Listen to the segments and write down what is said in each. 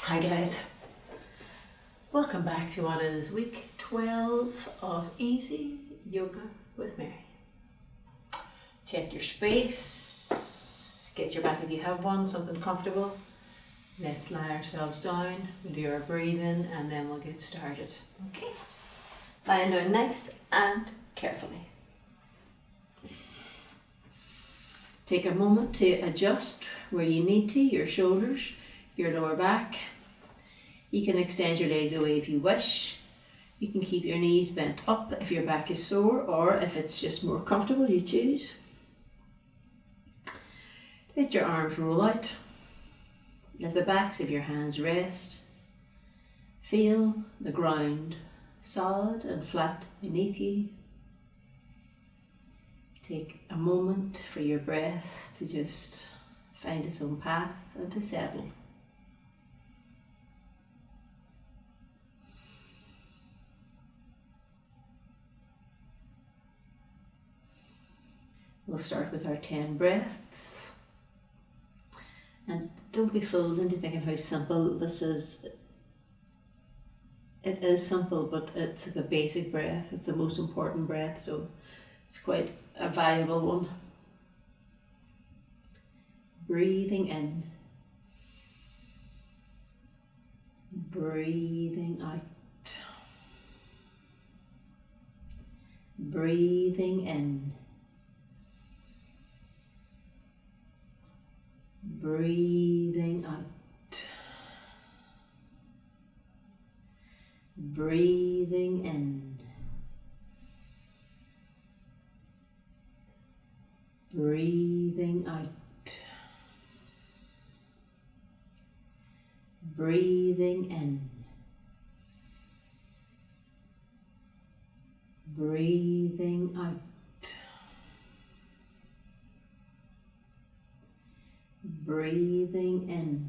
Hi guys, welcome back to what is week 12 of Easy Yoga with Mary. Check your space, get your back if you have one, something comfortable. Let's lie ourselves down, we'll do our breathing and then we'll get started. Okay, lying down nice and carefully. Take a moment to adjust where you need to, your shoulders, your lower back. You can extend your legs away if you wish. You can keep your knees bent up if your back is sore, or if it's just more comfortable, you choose. Let your arms roll out. Let the backs of your hands rest. Feel the ground solid and flat beneath you. Take a moment for your breath to just find its own path and to settle. We'll start with our 10 breaths. And don't be fooled into thinking how simple this is. It is simple, but it's the basic breath. It's the most important breath, so it's quite a valuable one. Breathing in. Breathing out. Breathing in. Breathing out. Breathing in. Breathing out. Breathing in. Breathing out. Breathing in.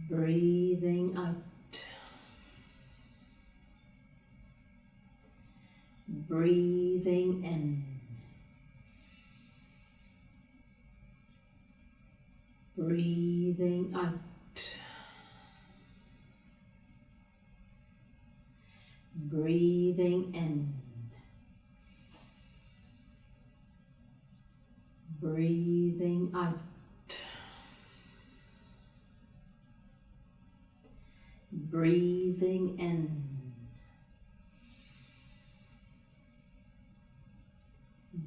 Breathing out. Breathing in. Breathing out. Breathing in. Breathing out. Breathing in.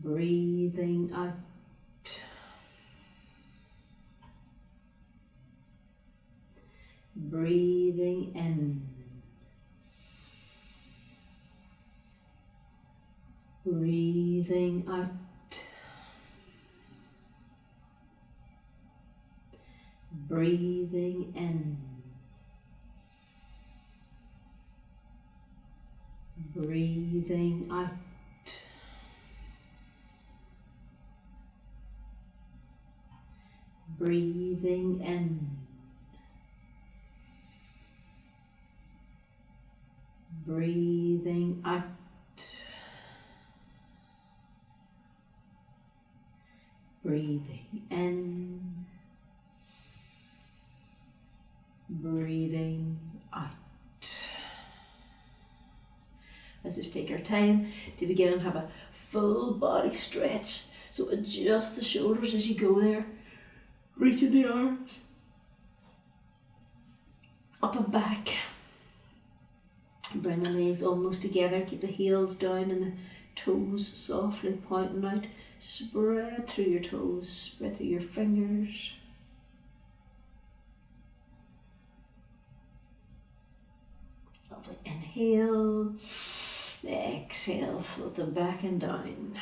Breathing out. Breathing in. Breathing out. Breathing in. Breathing out. Breathing in. Breathing out. Breathing in. Breathing out. Let's just take our time to begin and have a full body stretch. So adjust the shoulders as you go there. Reaching the arms up and back. Bring the legs almost together. Keep the heels down and the toes softly pointing out. Spread through your toes, spread through your fingers. Lovely. Inhale. Exhale, floating back and down.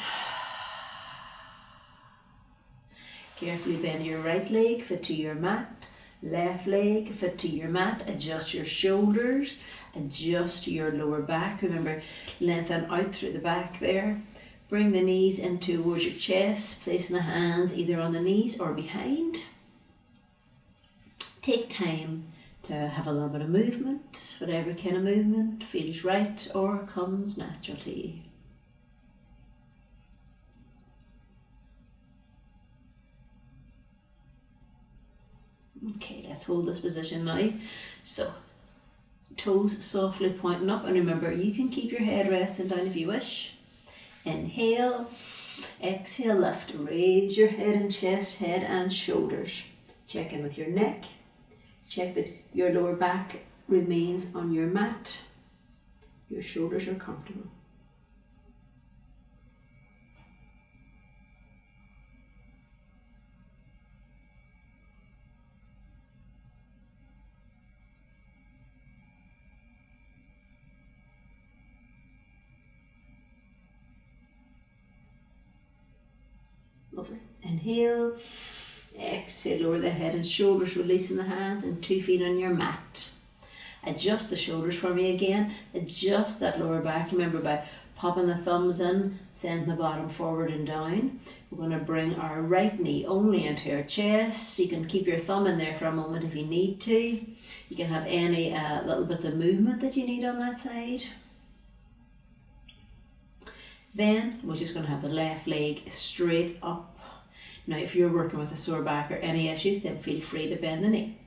Carefully bend your right leg, fit to your mat. Left leg, fit to your mat. Adjust your shoulders. Adjust your lower back. Remember, lengthen out through the back there. Bring the knees in towards your chest, placing the hands either on the knees or behind. Take time to have a little bit of movement, whatever kind of movement feels right or comes natural to you. Okay, let's hold this position now. So, toes softly pointing up, and remember you can keep your head resting down if you wish. Inhale, exhale, lift, raise your head and chest, head and shoulders. Check in with your neck, check that your lower back remains on your mat, your shoulders are comfortable. Lovely. Inhale, exhale, lower the head and shoulders, releasing the hands and 2 feet on your mat. Adjust the shoulders for me again, adjust that lower back, remember by popping the thumbs in, sending the bottom forward and down. We're going to bring our right knee only into our chest. You can keep your thumb in there for a moment if you need to. You can have any little bits of movement that you need on that side. Then we're just going to have the left leg straight up. Now if you're working with a sore back or any issues, then feel free to bend the knee.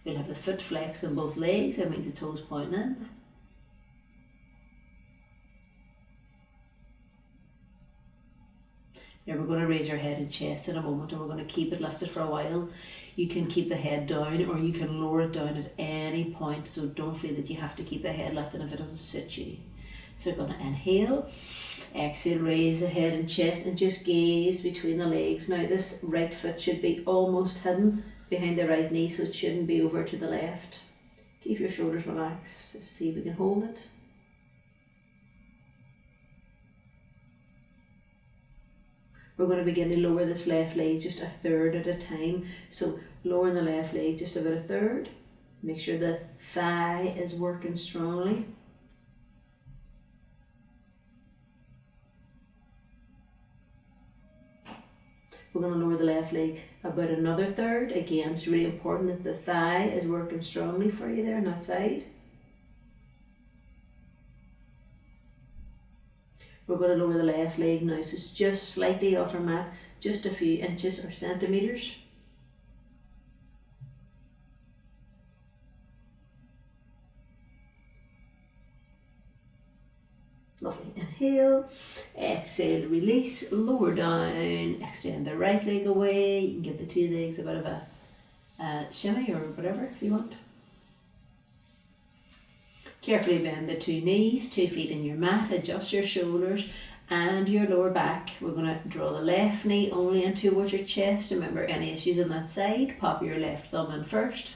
We'll have the foot flexed on both legs, that means the toes pointing in. Now we're going to raise our head and chest in a moment, and we're going to keep it lifted for a while. You can keep the head down or you can lower it down at any point, so don't feel that you have to keep the head lifted if it doesn't suit you. So we're going to inhale, exhale, raise the head and chest and just gaze between the legs. Now this right foot should be almost hidden behind the right knee, so it shouldn't be over to the left. Keep your shoulders relaxed, just see if we can hold it. We're going to begin to lower this left leg just a third at a time. So lowering the left leg just about a third. Make sure the thigh is working strongly. We're going to lower the left leg about another third. Again, it's really important that the thigh is working strongly for you there on that side. We're going to lower the left leg now, so it's just slightly off our mat, just a few inches or centimetres. Lovely. Inhale, exhale, release, lower down, extend the right leg away. You can give the two legs a bit of a shimmy or whatever if you want. Carefully bend the two knees, 2 feet in your mat, adjust your shoulders and your lower back. We're going to draw the left knee only in towards your chest. Remember, any issues on that side, pop your left thumb in first.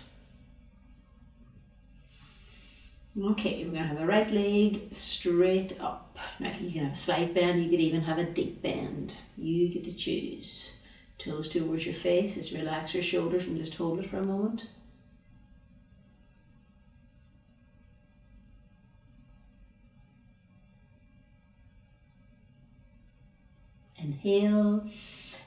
Okay, we're going to have the right leg straight up. Now you can have a slight bend, you could even have a deep bend. You get to choose. Toes towards your face, just relax your shoulders and just hold it for a moment. Inhale,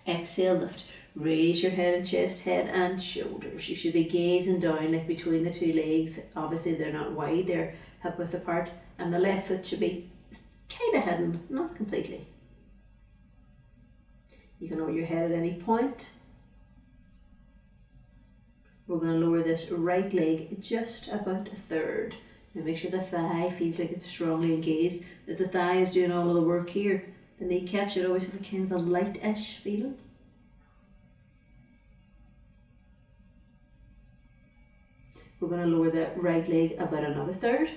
exhale, lift. Raise your head and chest, head and shoulders. You should be gazing down like between the two legs. Obviously they're not wide, they're hip width apart, and the left foot should be kind of hidden, not completely. You can lower your head at any point. We're going to lower this right leg just about a third. Now make sure the thigh feels like it's strongly engaged, that the thigh is doing all of the work here. The kneecap should always have a kind of a light-ish feeling. We're going to lower the right leg about another third.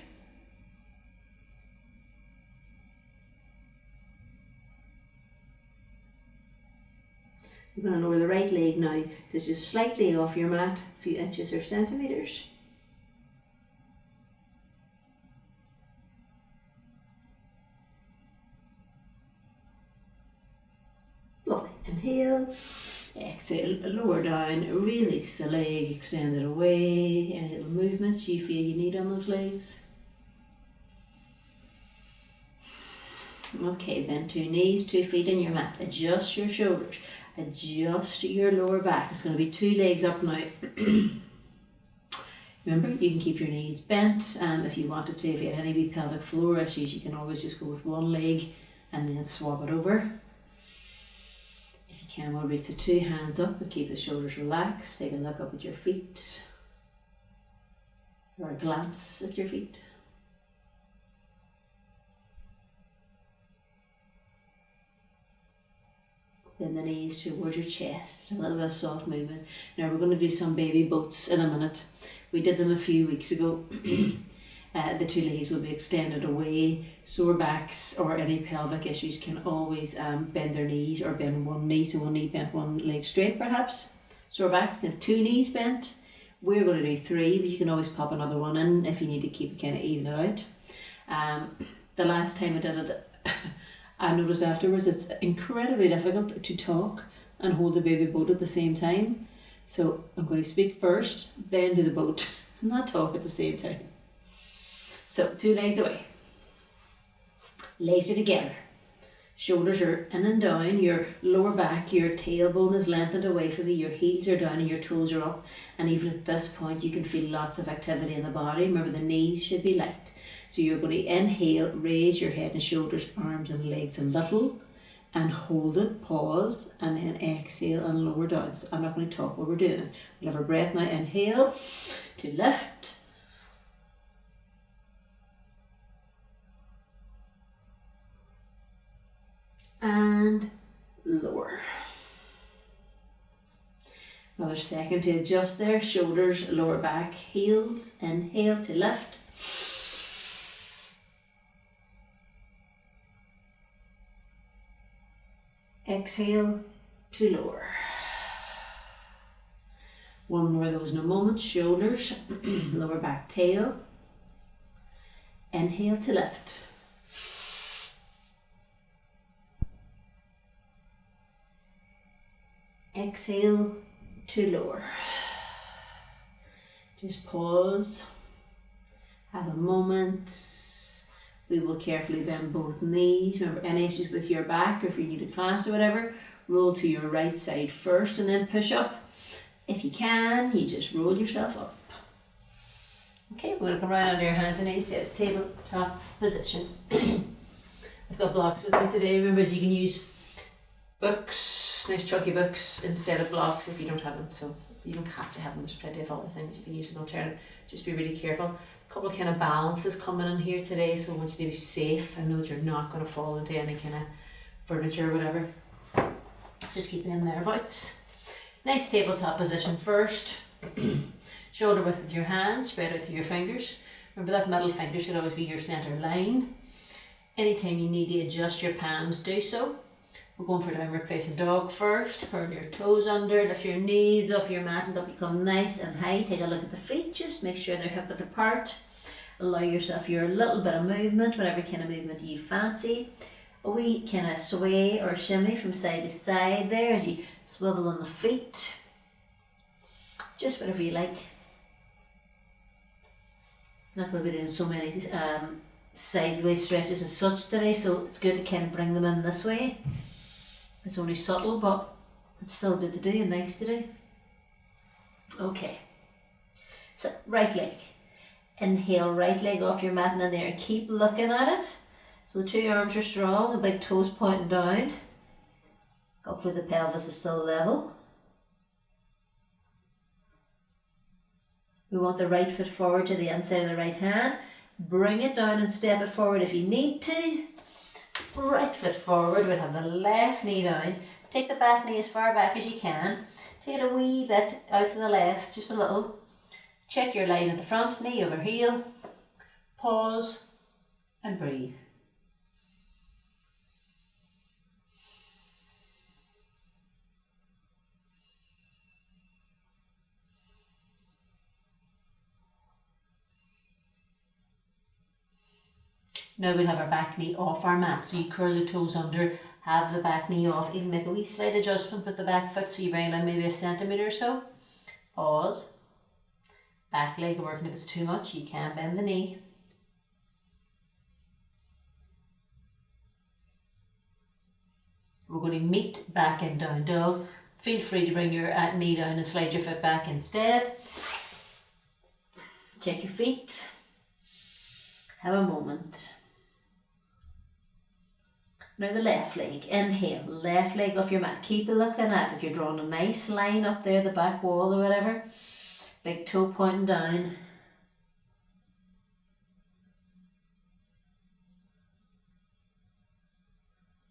We're going to lower the right leg now, it's just slightly off your mat, a few inches or centimetres. Lovely. Inhale, exhale, lower down, release the leg, extend it away. Any little movements you feel you need on those legs. Okay, bend two knees, 2 feet in your mat. Adjust your shoulders, adjust your lower back. It's going to be two legs up now. Remember, you can keep your knees bent, and if you wanted to, if you had any wee pelvic floor issues, you can always just go with one leg and then swap it over. can, we'll reach the two hands up and keep the shoulders relaxed. Take a look up at your feet, or a glance at your feet. Bend the knees towards your chest, a little bit of soft movement. Now we're going to do some baby boats in a minute. We did them a few weeks ago. The two legs will be extended away. Sore backs or any pelvic issues can always bend their knees, or bend one knee, so one knee bent, one leg straight perhaps. Sore backs can have two knees bent. We're going to do three, but you can always pop another one in if you need to keep it kind of even it out. The last time I did it, I noticed afterwards it's incredibly difficult to talk and hold the baby boat at the same time. So I'm going to speak first, then do the boat, not talk at the same time. So 2 legs away. Legs are together. Shoulders are in and down. Your lower back, your tailbone is lengthened away from you. Your heels are down and your toes are up. And even at this point you can feel lots of activity in the body. Remember, the knees should be light. So you're going to inhale, raise your head and shoulders, arms and legs a little, and hold it, pause, and then exhale and lower down. So I'm not going to talk while we're doing it. We'll have our breath now. Inhale to lift. And lower. Another second to adjust there. Shoulders, lower back, heels. Inhale to lift. Exhale to lower. One more of those in a moment. Shoulders, lower back, tail. Inhale to lift. Exhale to lower. Just pause. Have a moment. We will carefully bend both knees. Remember, any issues with your back, or if you're new to class or whatever, roll to your right side first and then push up. If you can, you just roll yourself up. Okay, we're going to come right onto your hands and knees to tabletop position. I've got blocks with me today. Remember, you can use books, nice chunky books, instead of blocks if you don't have them. So you don't have to have them. There's plenty of other things you can use as an alternative. Just be really careful. A couple of kind of balances coming in here today, so I want you to be safe and know that you're not going to fall into any kind of furniture or whatever. Just keep them thereabouts. Nice tabletop position first. Shoulder width with your hands, spread out through your fingers. Remember, that middle finger should always be your centre line. Anytime you need to adjust your palms, do so. We're going for downward facing dog first. Curl your toes under, lift your knees off your mat and they'll become nice and high. Take a look at the feet, just make sure they're hip width apart. Allow yourself your little bit of movement, whatever kind of movement you fancy. A wee kind of sway or shimmy from side to side there as you swivel on the feet. Just whatever you like. I'm not going to be doing so many sideways stretches and such today, so it's good to kind of bring them in this way. It's only subtle, but it's still good to do and nice to do. Okay, so right leg. Inhale, right leg off your mat and in there and keep looking at it. So the two arms are strong, the big toes pointing down. Hopefully the pelvis is still level. We want the right foot forward to the inside of the right hand. Bring it down and step it forward if you need to. Right foot forward, we'll have the left knee down. Take the back knee as far back as you can. Take it a wee bit out to the left, just a little. Check your line at the front, knee over heel. Pause and breathe. Now we'll have our back knee off our mat. So you curl the toes under, have the back knee off, even make a wee slight adjustment with the back foot so you bring it in maybe a centimetre or so. Pause. Back leg working. If it's too much, you can bend the knee. We're going to meet back and down dog. Feel free to bring your knee down and slide your foot back instead. Check your feet. Have a moment. Now the left leg, inhale, left leg off your mat. Keep looking at it. You're drawing a nice line up there, the back wall or whatever. Big toe pointing down.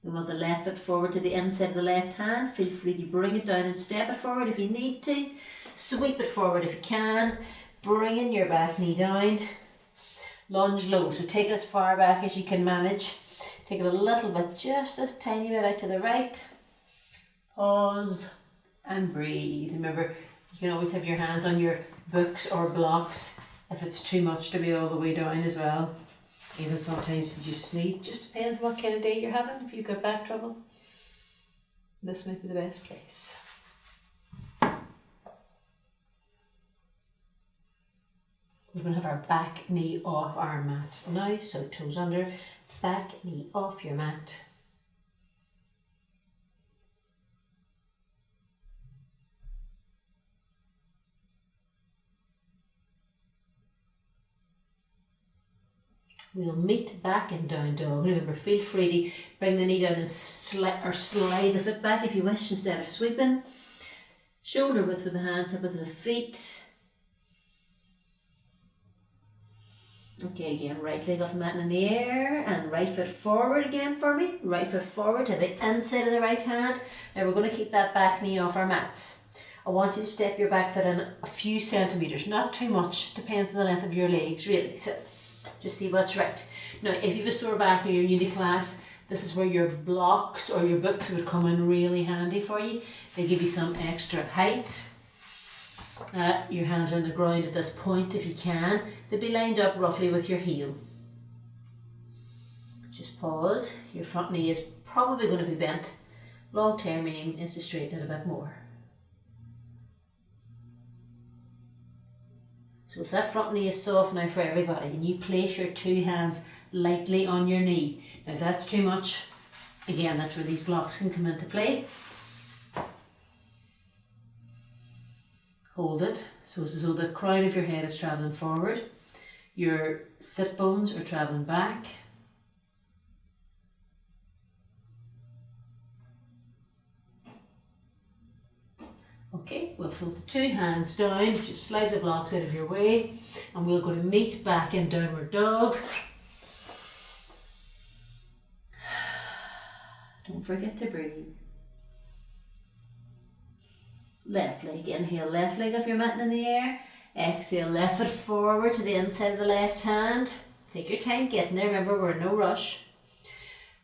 We want the left foot forward to the inside of the left hand. Feel free to bring it down and step it forward if you need to. Sweep it forward if you can. Bringing your back knee down. Lunge low, so take it as far back as you can manage. Take it a little bit, just this tiny bit out to the right. Pause and breathe. Remember, you can always have your hands on your books or blocks if it's too much to be all the way down as well. Even sometimes you just need, just depends what kind of day you're having. If you've got back trouble, this might be the best place. We're going to have our back knee off our mat now, so toes under, back knee off your mat. We'll meet back and down dog. Remember, feel free to bring the knee down and slide the foot back if you wish instead of sweeping. Shoulder width with the hands, up with the feet. Okay, again, right leg off the mat in the air and right foot forward again for me. Right foot forward to the inside of the right hand. Now we're going to keep that back knee off our mats. I want you to step your back foot in a few centimetres, not too much, depends on the length of your legs really. So just see what's right. Now if you've a sore back or you're new to class, this is where your blocks or your books would come in really handy for you. They give you some extra height. Your hands are on the ground at this point if you can. They'll be lined up roughly with your heel. Just pause. Your front knee is probably going to be bent. Long term aim is to straighten it a bit more. So if that front knee is soft now for everybody and you place your two hands lightly on your knee. Now if that's too much, again that's where these blocks can come into play. Hold it, so it's as though the crown of your head is travelling forward. Your sit bones are travelling back. Okay, we'll float the two hands down, just slide the blocks out of your way, and we're going to meet back in downward dog. Don't forget to breathe. Left leg, inhale, left leg off your mat in the air. Exhale, left foot forward to the inside of the left hand. Take your time getting there, remember we're in no rush.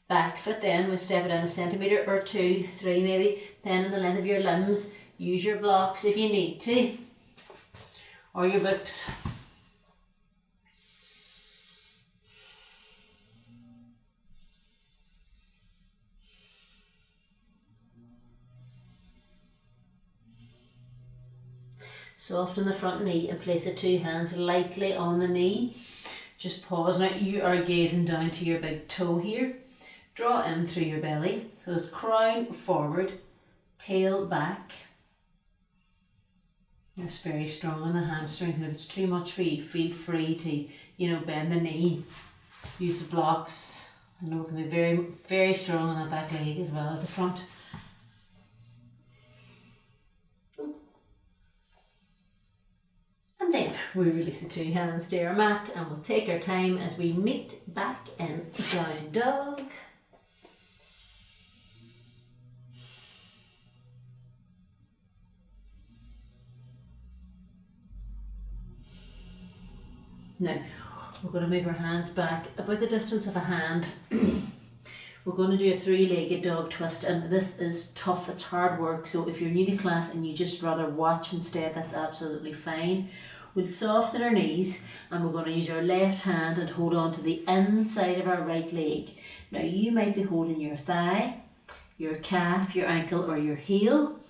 Back foot then, we'll step it in a centimetre or 2, 3 maybe, depending on the length of your limbs. Use your blocks if you need to, or your books. Soften the front knee and place the two hands lightly on the knee. Just pause. Now you are gazing down to your big toe here. Draw in through your belly. So it's crown forward, tail back. It's very strong on the hamstrings, and if it's too much for you, feel free to, bend the knee. Use the blocks. I know it can be very, very strong on that back leg as well as the front. And then we release the two hands to our mat and we'll take our time as we meet back in down dog. Now, we're going to move our hands back about the distance of a hand. We're going to do a three-legged dog twist, and this is tough, it's hard work, so if you're new to class and you just rather watch instead, that's absolutely fine. We'll soften our knees and we're going to use our left hand and hold on to the inside of our right leg. Now you might be holding your thigh, your calf, your ankle or your heel.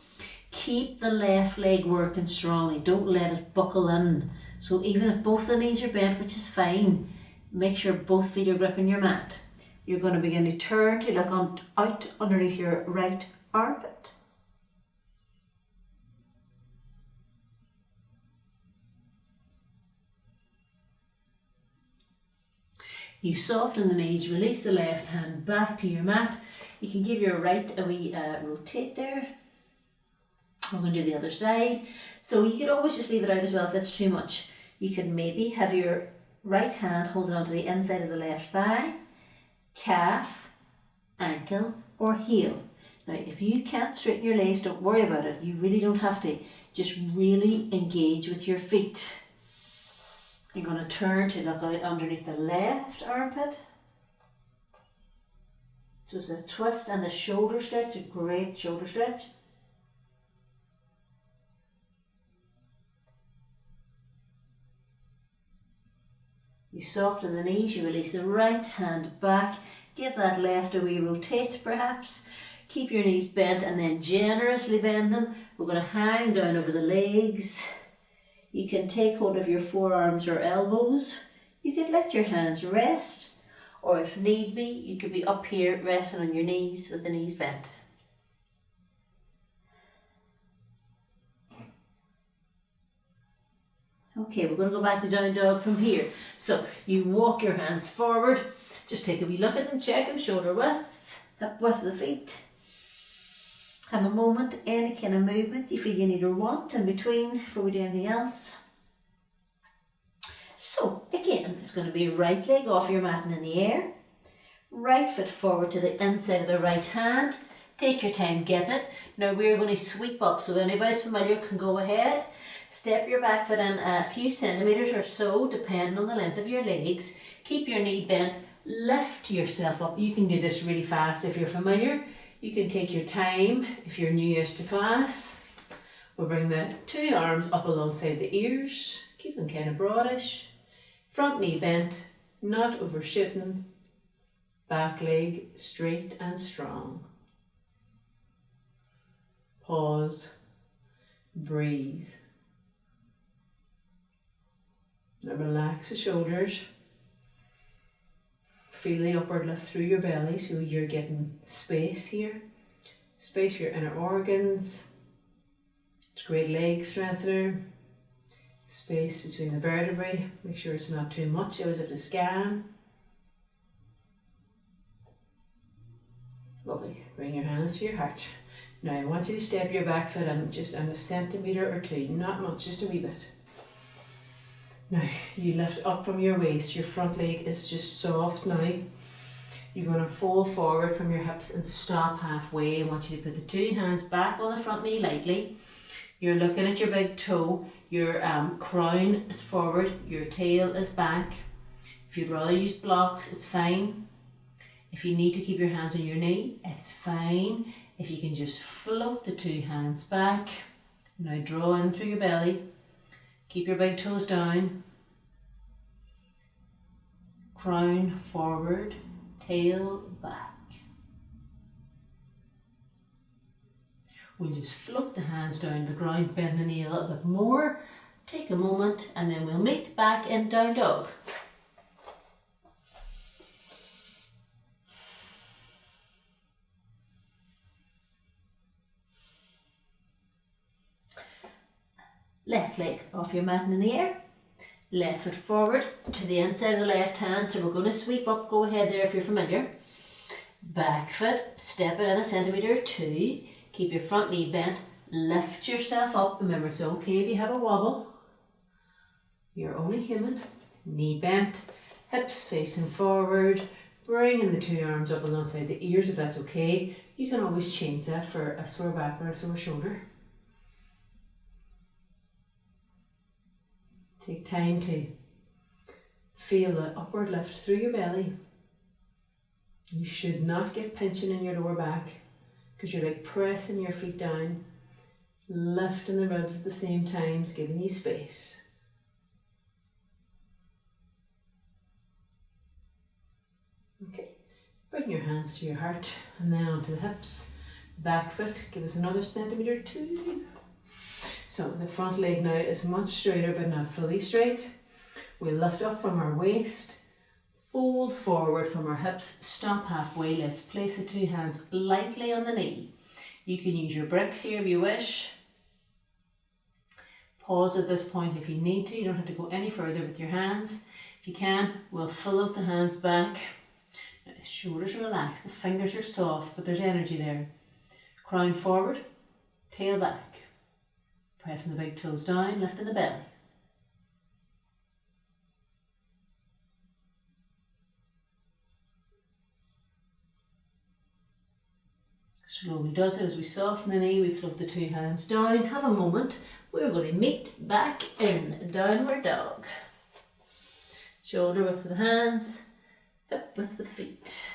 Keep the left leg working strongly, don't let it buckle in. So even if both the knees are bent, which is fine, make sure both feet are gripping your mat. You're going to begin to turn to look out underneath your right armpit. You soften the knees, release the left hand back to your mat. You can give your right a wee rotate there. We're going to do the other side. So you could always just leave it out as well if it's too much. You could maybe have your right hand holding onto the inside of the left thigh, calf, ankle or heel. Now if you can't straighten your legs, don't worry about it. You really don't have to. Just really engage with your feet. You're going to turn to look out underneath the left armpit. So it's a twist and a shoulder stretch, a great shoulder stretch. You soften the knees, you release the right hand back, give that left a wee rotate perhaps. Keep your knees bent and then generously bend them. We're going to hang down over the legs. You can take hold of your forearms or elbows. You could let your hands rest, or if need be, you could be up here resting on your knees with the knees bent. Okay, we're going to go back to down dog from here. So you walk your hands forward, just take a wee look at them, check them, shoulder width, hip width of the feet. Have a moment, any kind of movement you feel you need or want in between before we do anything else. So again, it's going to be right leg off your mat and in the air, right foot forward to the inside of the right hand. Take your time getting it. Now we're going to sweep up, so anybody's familiar can go ahead. Step your back foot in a few centimetres or so, depending on the length of your legs. Keep your knee bent, lift yourself up. You can do this really fast if you're familiar. You can take your time if you're newish to class. We'll bring the two arms up alongside the ears. Keep them kind of broadish. Front knee bent, not overshooting. Back leg straight and strong. Pause. Breathe. Now relax the shoulders. Feel the upward lift through your belly, so you're getting space here. Space for your inner organs. It's great leg strengthener. Space between the vertebrae. Make sure it's not too much. You always have to scan. Lovely. Bring your hands to your heart. Now I want you to step your back foot in just in a centimetre or two. Not much, just a wee bit. Now, you lift up from your waist, your front leg is just soft now. You're going to fold forward from your hips and stop halfway. I want you to put the two hands back on the front knee lightly. You're looking at your big toe, your crown is forward, your tail is back. If you'd rather use blocks, it's fine. If you need to keep your hands on your knee, it's fine. If you can just float the two hands back. Now draw in through your belly. Keep your big toes down. Crown forward, tail back. We'll just float the hands down the ground, bend the knee a little bit more. Take a moment and then we'll meet back in down dog. Left leg off your mat and in the air. Left foot forward to the inside of the left hand. So we're going to sweep up. Go ahead there if you're familiar. Back foot, step it in a centimetre or two. Keep your front knee bent. Lift yourself up. Remember, it's okay if you have a wobble. You're only human. Knee bent. Hips facing forward. Bringing the two arms up alongside the ears if that's okay. You can always change that for a sore back or a sore shoulder. Take time to feel the upward lift through your belly. You should not get pinching in your lower back because you're like pressing your feet down, lifting the ribs at the same time, giving you space. Okay, bring your hands to your heart and then onto the hips. Back foot, give us another centimetre or two. So the front leg now is much straighter but not fully straight. We'll lift up from our waist, fold forward from our hips, stop halfway. Let's place the two hands lightly on the knee. You can use your bricks here if you wish. Pause at this point if you need to. You don't have to go any further with your hands. If you can, we'll float the hands back. Now the shoulders relax, the fingers are soft, but there's energy there. Crown forward, tail back. Pressing the big toes down, lifting the belly. Slowly does it as we soften the knee, we float the two hands down. Have a moment. We're going to meet back in downward dog. Shoulder width with the hands, hip width with the feet.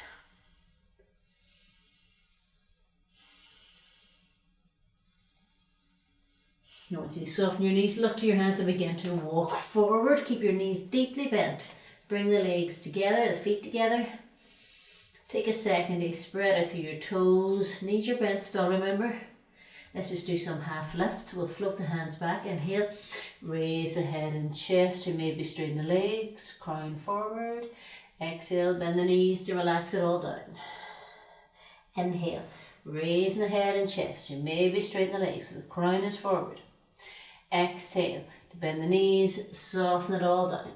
I want you to soften your knees, look to your hands and begin to walk forward. Keep your knees deeply bent. Bring the legs together, the feet together. Take a second to spread out through your toes. Knees are bent still, remember. Let's just do some half lifts. We'll float the hands back. Inhale, raise the head and chest to maybe straighten the legs. Crown forward. Exhale, bend the knees to relax it all down. Inhale, raising the head and chest to maybe straighten the legs so the crown is forward. Exhale, to bend the knees, soften it all down.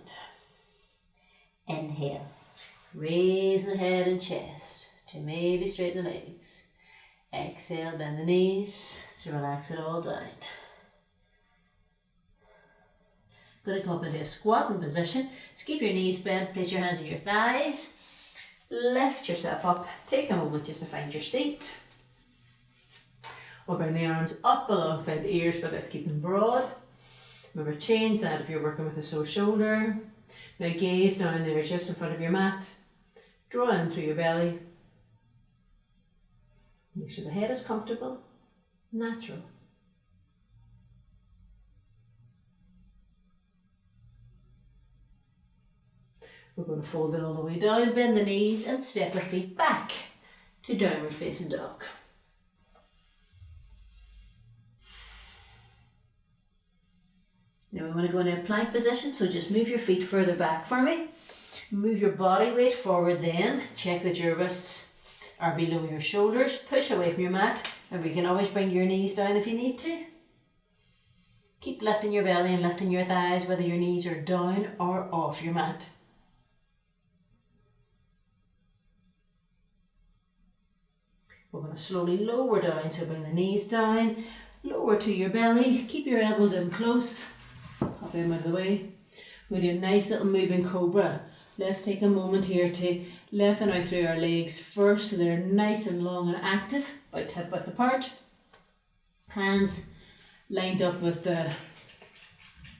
Inhale, raise the head and chest to maybe straighten the legs. Exhale, bend the knees to relax it all down. Going to come up into a squatting position. Just keep your knees bent, place your hands on your thighs. Lift yourself up. Take a moment just to find your seat. We'll bring the arms up alongside the ears, but let's keep them broad. Remember, change that if you're working with a sore shoulder. Now gaze down there just in front of your mat. Draw in through your belly. Make sure the head is comfortable, natural. We're going to fold it all the way down, bend the knees and step the feet back to downward facing dog. Now we want to go in a plank position, so just move your feet further back for me. Move your body weight forward then. Check that your wrists are below your shoulders. Push away from your mat, and we can always bring your knees down if you need to. Keep lifting your belly and lifting your thighs, whether your knees are down or off your mat. We're going to slowly lower down, so bring the knees down, lower to your belly, keep your elbows in close. Hop them out of the way. We'll do a nice little moving cobra. Let's take a moment here to lengthen out through our legs first so they're nice and long and active, about hip width apart. Hands lined up with the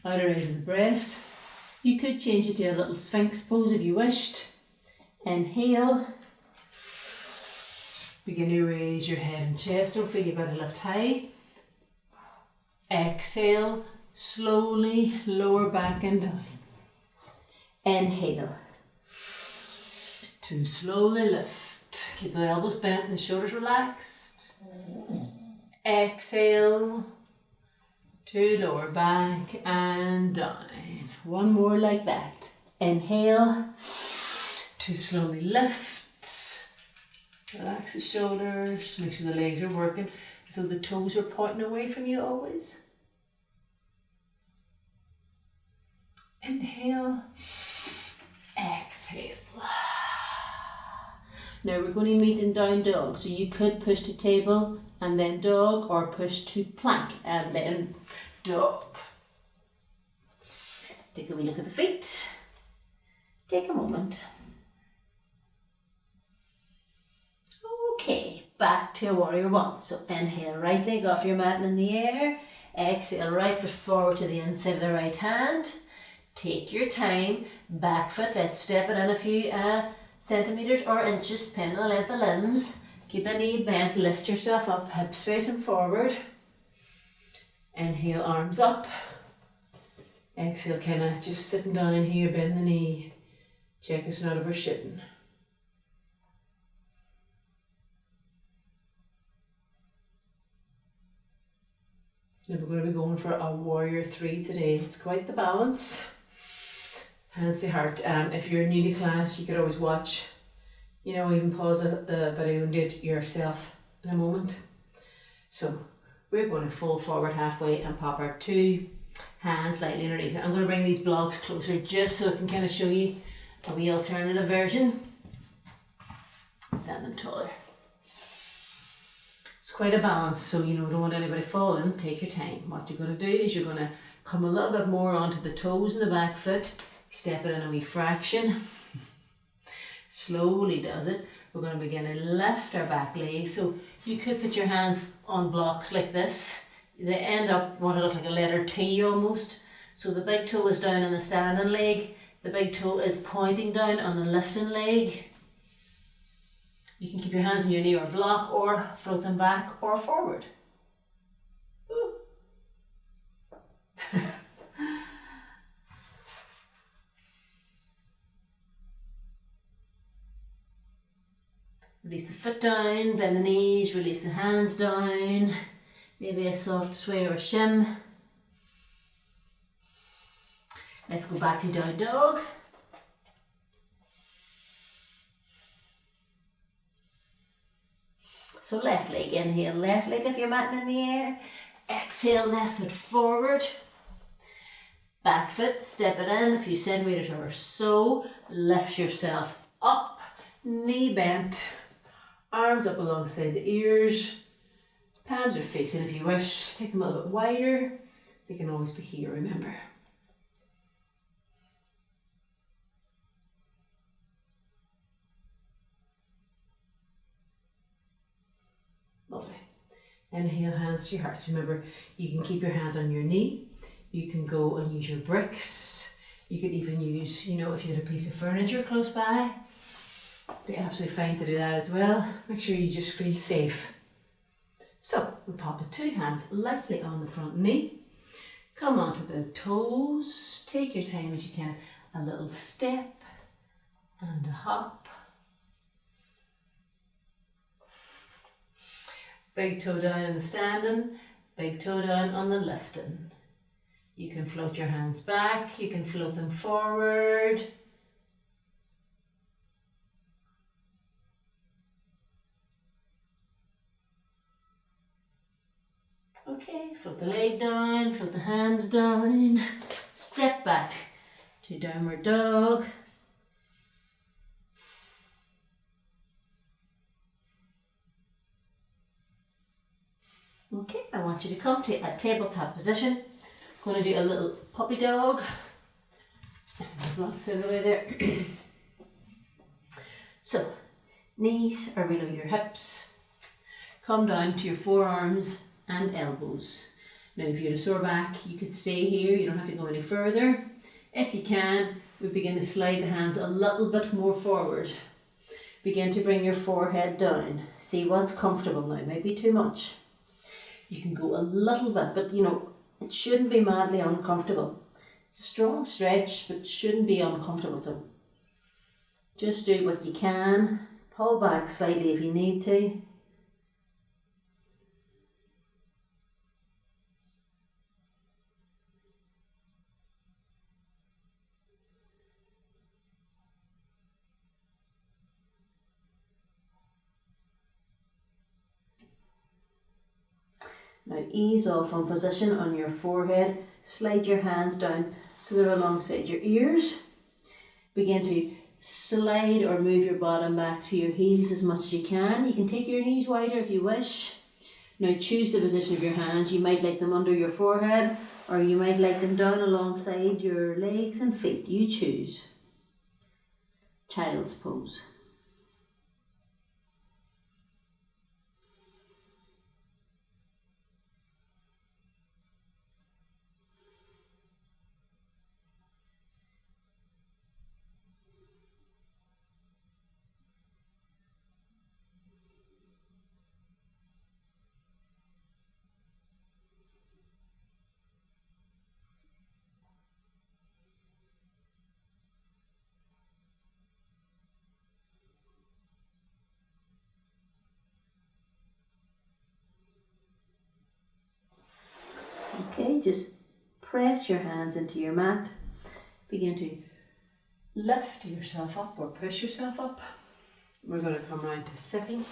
outer edge of the breast. You could change it to a little sphinx pose if you wished. Inhale. Begin to raise your head and chest. Don't feel you've got to lift high. Exhale. Slowly lower back and down. Inhale. To slowly lift. Keep the elbows bent and the shoulders relaxed. Exhale. To lower back and down. One more like that. Inhale. To slowly lift. Relax the shoulders. Make sure the legs are working so the toes are pointing away from you always. Inhale, exhale. Now we're going to meet in down dog. So you could push to table and then dog, or push to plank and then dog. Take a wee look at the feet. Take a moment. Okay, back to warrior one. So inhale, right leg off your mat and in the air. Exhale, right foot forward to the inside of the right hand. Take your time, back foot, let's step it in a few centimetres or inches, depending on the length of limbs. Keep the knee bent, lift yourself up, hips facing forward. Inhale, arms up. Exhale, kind of just sitting down here, bend the knee. Check it's not overshooting. Now we're going to be going for a warrior three today. It's quite the balance. Hands to heart. If you're new to class, you could always watch, even pause the video and do it yourself in a moment. So we're going to fold forward halfway and pop our 2 Hands slightly underneath it. I'm going to bring these blocks closer just so I can kind of show you a wee alternative version. Stand them taller. It's quite a balance, so you know, don't want anybody falling. Take your time. What you're going to do is you're going to come a little bit more onto the toes and the back foot. Step it in a wee fraction. Slowly does it. We're going to begin to lift our back leg. So you could put your hands on blocks like this. They end up what look like a letter T almost. So the big toe is down on the standing leg. The big toe is pointing down on the lifting leg. You can keep your hands on your knee or block, or float them back or forward. Release the foot down, bend the knees, release the hands down. Maybe a soft sway or shim. Let's go back to down dog. So left leg, inhale, left leg if you're matting in the air. Exhale, left foot forward. Back foot, step it in a few centimetres or so. Lift yourself up, knee bent. Arms up alongside the ears. Palms are facing if you wish. Take them a little bit wider. They can always be here, remember. Lovely. Inhale, hands to your hearts. Remember, you can keep your hands on your knee. You can go and use your bricks. You could even use, you know, if you had a piece of furniture close by. Be absolutely fine to do that as well. Make sure you just feel safe. So we pop the two hands lightly on the front knee. Come onto the toes. Take your time as you can. A little step and a hop. Big toe down in the standing. Big toe down on the lifting. You can float your hands back. You can float them forward. Okay, float the leg down, float the hands down, step back to downward dog. Okay, I want you to come to a tabletop position. I'm going to do a little puppy dog. Blocks out of the way there. So, knees are below your hips. Come down to your forearms and elbows. Now if you had a sore back, you could stay here, you don't have to go any further. If you can, we begin to slide the hands a little bit more forward. Begin to bring your forehead down. See what's comfortable now, maybe too much. You can go a little bit, but you know, it shouldn't be madly uncomfortable. It's a strong stretch, but shouldn't be uncomfortable. So just do what you can. Pull back slightly if you need to. Now ease off on position on your forehead. Slide your hands down so they're alongside your ears. Begin to slide or move your bottom back to your heels as much as you can. You can take your knees wider if you wish. Now choose the position of your hands. You might like them under your forehead, or you might like them down alongside your legs and feet. You choose. Child's pose. Okay, just press your hands into your mat. Begin to lift yourself up or push yourself up. We're going to come round to sitting.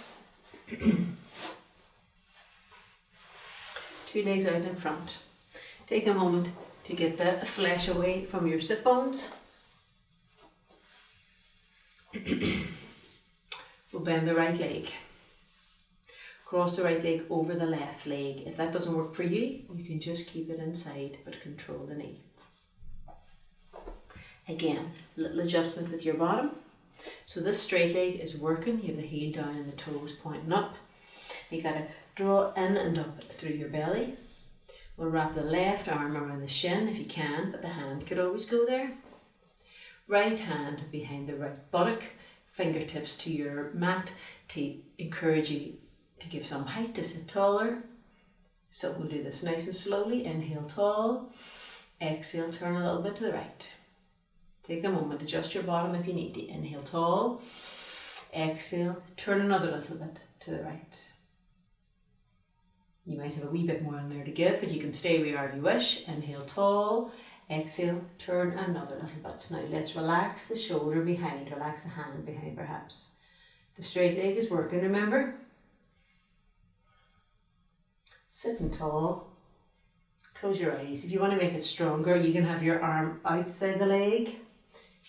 2 legs out in front. Take a moment to get the flesh away from your sit bones. We'll bend the right leg. Cross the right leg over the left leg. If that doesn't work for you, you can just keep it inside, but control the knee. Again, little adjustment with your bottom. So this straight leg is working. You have the heel down and the toes pointing up. You gotta draw in and up through your belly. We'll wrap the left arm around the shin if you can, but the hand could always go there. Right hand behind the right buttock, fingertips to your mat to encourage you to give some height, to sit taller. So we'll do this nice and slowly. Inhale tall, exhale, turn a little bit to the right. Take a moment, adjust your bottom if you need to. Inhale tall, exhale, turn another little bit to the right. You might have a wee bit more in there to give, but you can stay where you are if you wish. Inhale tall, exhale, turn another little bit. Now let's relax the shoulder behind, relax the hand behind perhaps. The straight leg is working, remember? Sitting tall, close your eyes. If you want to make it stronger, you can have your arm outside the leg.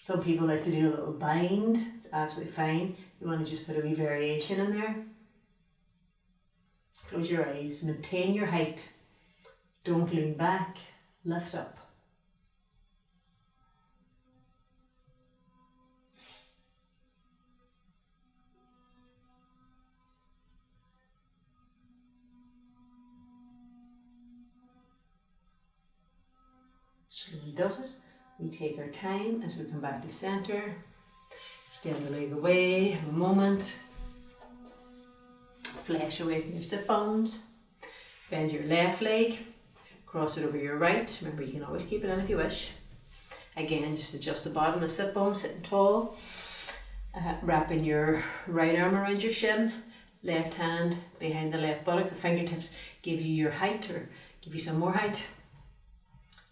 Some people like to do a little bind, it's absolutely fine. You want to just put a wee variation in there. Close your eyes, maintain your height. Don't lean back, lift up. Slowly does it. We take our time as we come back to center. Stand the leg away, have a moment. Flesh away from your sit bones. Bend your left leg. Cross it over your right. Remember, you can always keep it in if you wish. Again, just adjust the bottom of the sit bones, sitting tall. Wrapping your right arm around your shin. Left hand behind the left buttock. The fingertips give you your height or give you some more height.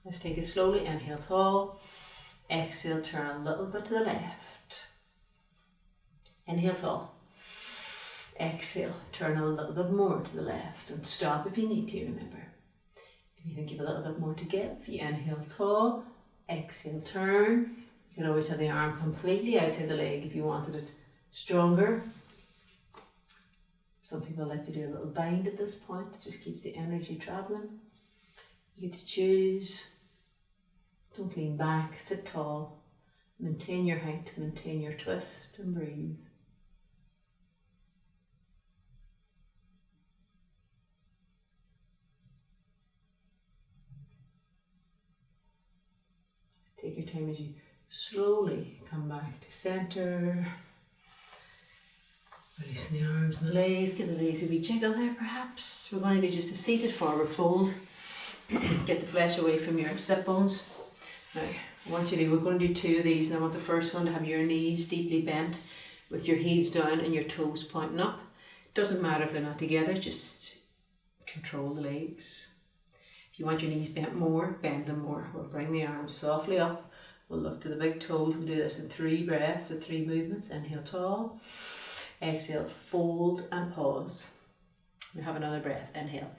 Let's take it slowly. Inhale tall. Exhale, turn a little bit to the left. Inhale tall. Exhale, turn a little bit more to the left. And stop if you need to, remember. If you think you have a little bit more to give, you inhale tall. Exhale, turn. You can always have the arm completely outside the leg if you wanted it stronger. Some people like to do a little bind at this point. It just keeps the energy traveling. You get to choose. Don't lean back, sit tall, maintain your height, maintain your twist and breathe. Take your time as you slowly come back to center. Releasing the arms and the legs, give the legs a wee jiggle there perhaps. We're going to do just a seated forward fold. Get the flesh away from your sit bones. Now, we're going to do two of these, and I want the first one to have your knees deeply bent with your heels down and your toes pointing up. Doesn't matter if they're not together, just control the legs. If you want your knees bent more, bend them more. We'll bring the arms softly up. We'll look to the big toes. We'll do this in 3 breaths or 3 movements. Inhale tall. Exhale, fold and pause. We have another breath. Inhale.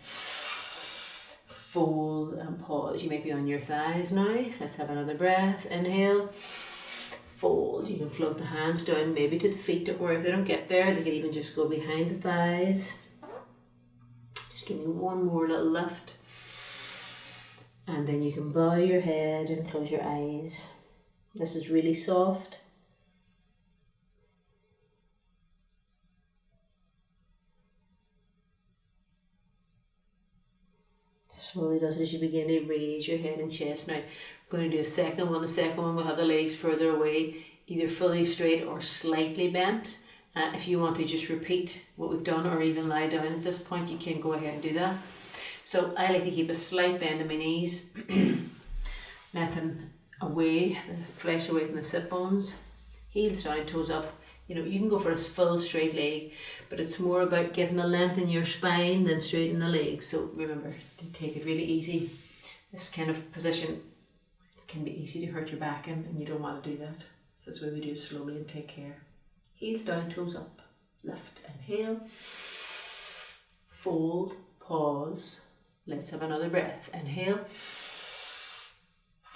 Fold and pause. You might be on your thighs now. Let's have another breath. Inhale. Fold. You can float the hands down maybe to the feet, or if they don't get there, they can even just go behind the thighs. Just give me one more little lift. And then you can bow your head and close your eyes. This is really soft. Slowly does it as you begin to raise your head and chest. Now, we're going to do a second one. The second one will have the legs further away, either fully straight or slightly bent. If you want to just repeat what we've done or even lie down at this point, you can go ahead and do that. So I like to keep a slight bend in my knees, nothing away, the flesh away from the sit bones, heels down, toes up. You know, you can go for a full straight leg, but it's more about getting the length in your spine than straightening the legs. So remember to take it really easy. This kind of position, it can be easy to hurt your back in, and you don't want to do that. So that's why we do it slowly and take care. Heels down, toes up, lift, inhale, fold, pause. Let's have another breath. Inhale,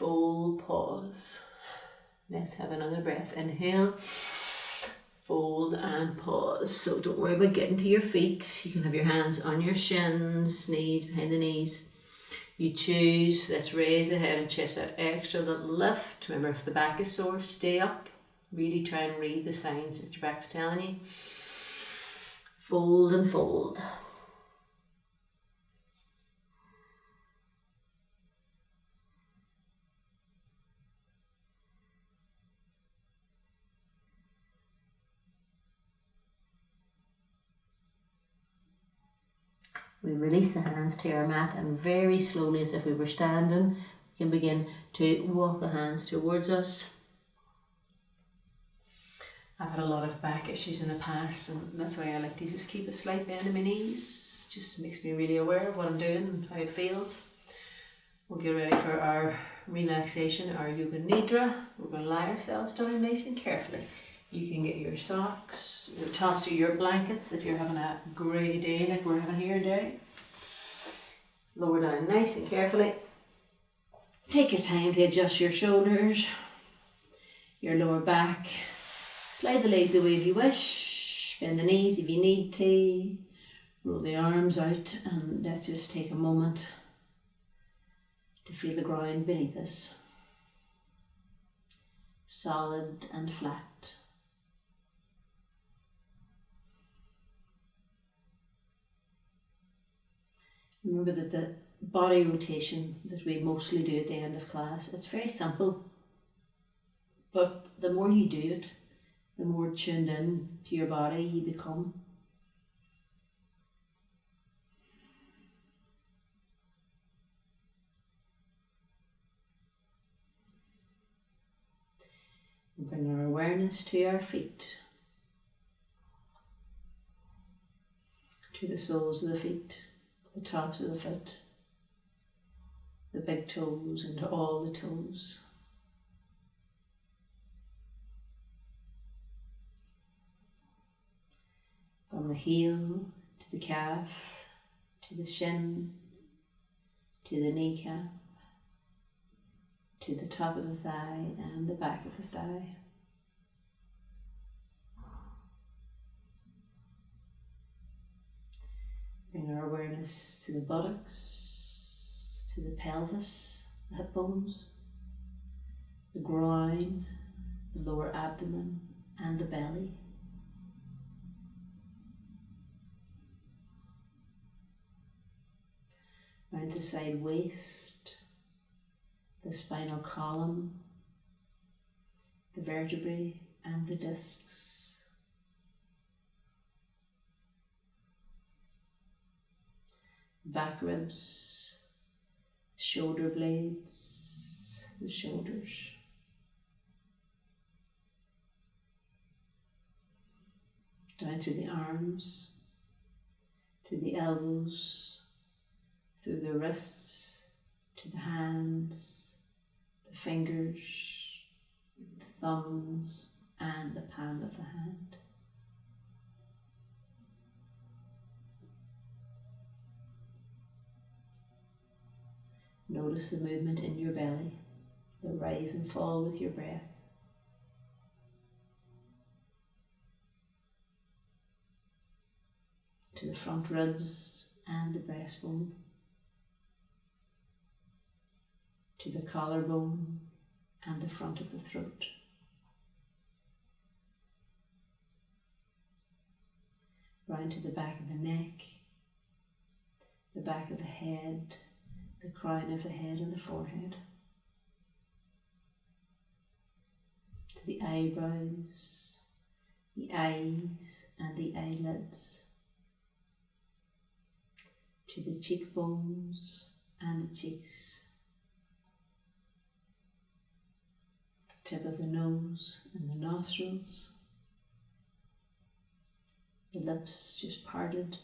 fold, pause. Let's have another breath. Inhale, fold and pause. So don't worry about getting to your feet. You can have your hands on your shins, knees behind the knees. You choose. Let's raise the head and chest, that extra little lift. Remember, if the back is sore, stay up. Really try and read the signs that your back's telling you. Fold and fold. We release the hands to our mat, and very slowly, as if we were standing, we can begin to walk the hands towards us. I've had a lot of back issues in the past, and that's why I like to just keep a slight bend in my knees. Just makes me really aware of what I'm doing and how it feels. We'll get ready for our relaxation, our Yoga Nidra. We're going to lie ourselves down nice and carefully. You can get your socks, the tops of your blankets if you're having a grey day like we're having here today. Lower down nice and carefully. Take your time to adjust your shoulders, your lower back. Slide the legs away if you wish. Bend the knees if you need to. Roll the arms out, and let's just take a moment to feel the ground beneath us. Solid and flat. Remember that the body rotation that we mostly do at the end of class, it's very simple. But the more you do it, the more tuned in to your body you become. And bring our awareness to our feet, to the soles of the feet, the tops of the foot, the big toes, and to all the toes. From the heel to the calf, to the shin, to the kneecap, to the top of the thigh and the back of the thigh. Bring our awareness to the buttocks, to the pelvis, the hip bones, the groin, the lower abdomen and the belly. Round the side waist, the spinal column, the vertebrae and the discs. Back ribs, shoulder blades, the shoulders. Down through the arms, to the elbows, through the wrists, to the hands, the fingers, the thumbs, and the palm of the hand. Notice the movement in your belly, the rise and fall with your breath. To the front ribs and the breastbone. To the collarbone and the front of the throat. Round to the back of the neck, the back of the head, the crown of the head and the forehead. To the eyebrows, the eyes and the eyelids. To the cheekbones and the cheeks. The tip of the nose and the nostrils. The lips just parted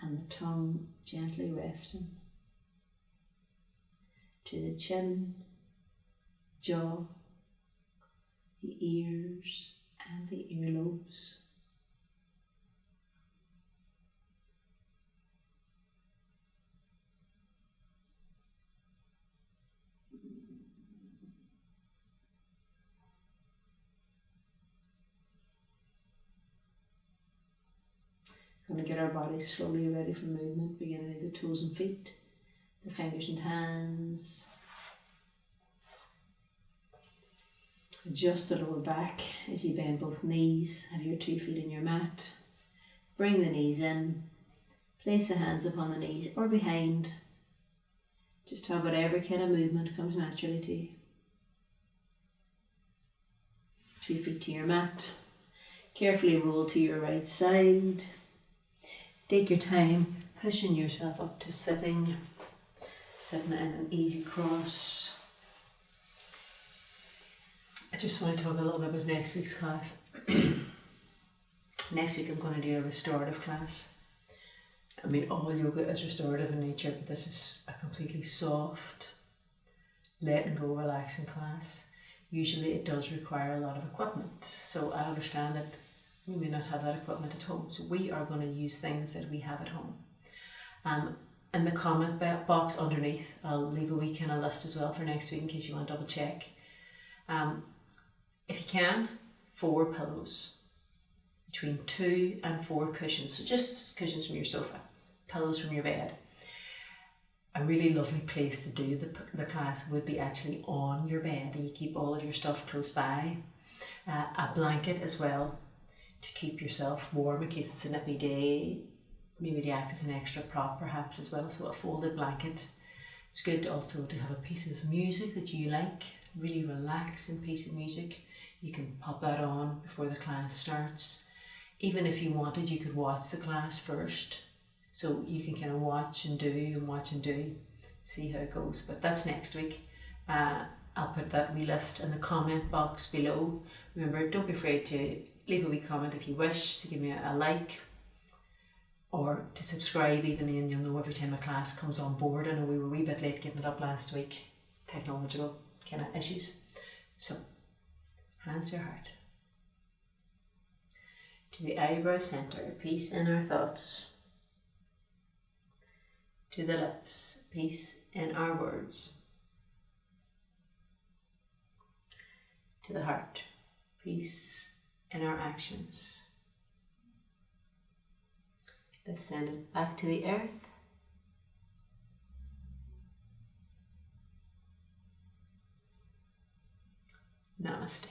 and the tongue gently resting. To the chin, jaw, the ears and the earlobes. Going to get our bodies slowly ready for movement, beginning with the toes and feet, the fingers and hands. Adjust the lower back as you bend both knees, have your 2 feet in your mat. Bring the knees in, place the hands upon the knees or behind. Just have whatever kind of movement comes naturally to you. 2 feet to your mat. Carefully roll to your right side. Take your time pushing yourself up to sitting in an easy cross. I just want to talk a little bit about next week's class. Next week I'm going to do a restorative class. I mean, all yoga is restorative in nature, but this is a completely soft, let and go, relaxing class. Usually it does require a lot of equipment, so I understand that we may not have that equipment at home, so we are going to use things that we have at home. In the comment box underneath, I'll leave a wee kind of list as well for next week in case you want to double check. If you can, 4 pillows, between 2 and 4 cushions, so just cushions from your sofa, pillows from your bed. A really lovely place to do the class would be actually on your bed, and you keep all of your stuff close by. A blanket as well to keep yourself warm in case it's a nippy day, maybe to act as an extra prop perhaps as well, so a folded blanket. It's good also to have a piece of music that you like, really relaxing piece of music. You can pop that on before the class starts. Even if you wanted, you could watch the class first, so you can kind of watch and do, see how it goes. But that's next week. I'll put that wee list in the comment box below. Remember, don't be afraid to leave a wee comment if you wish, to give me a like or to subscribe even, and you'll know every time a class comes on board. I know we were a wee bit late getting it up last week, technological kind of issues. So, hands to your heart. To the eyebrow centre, peace in our thoughts. To the lips, peace in our words. To the heart, peace in our actions. Let's send it back to the earth. Namaste.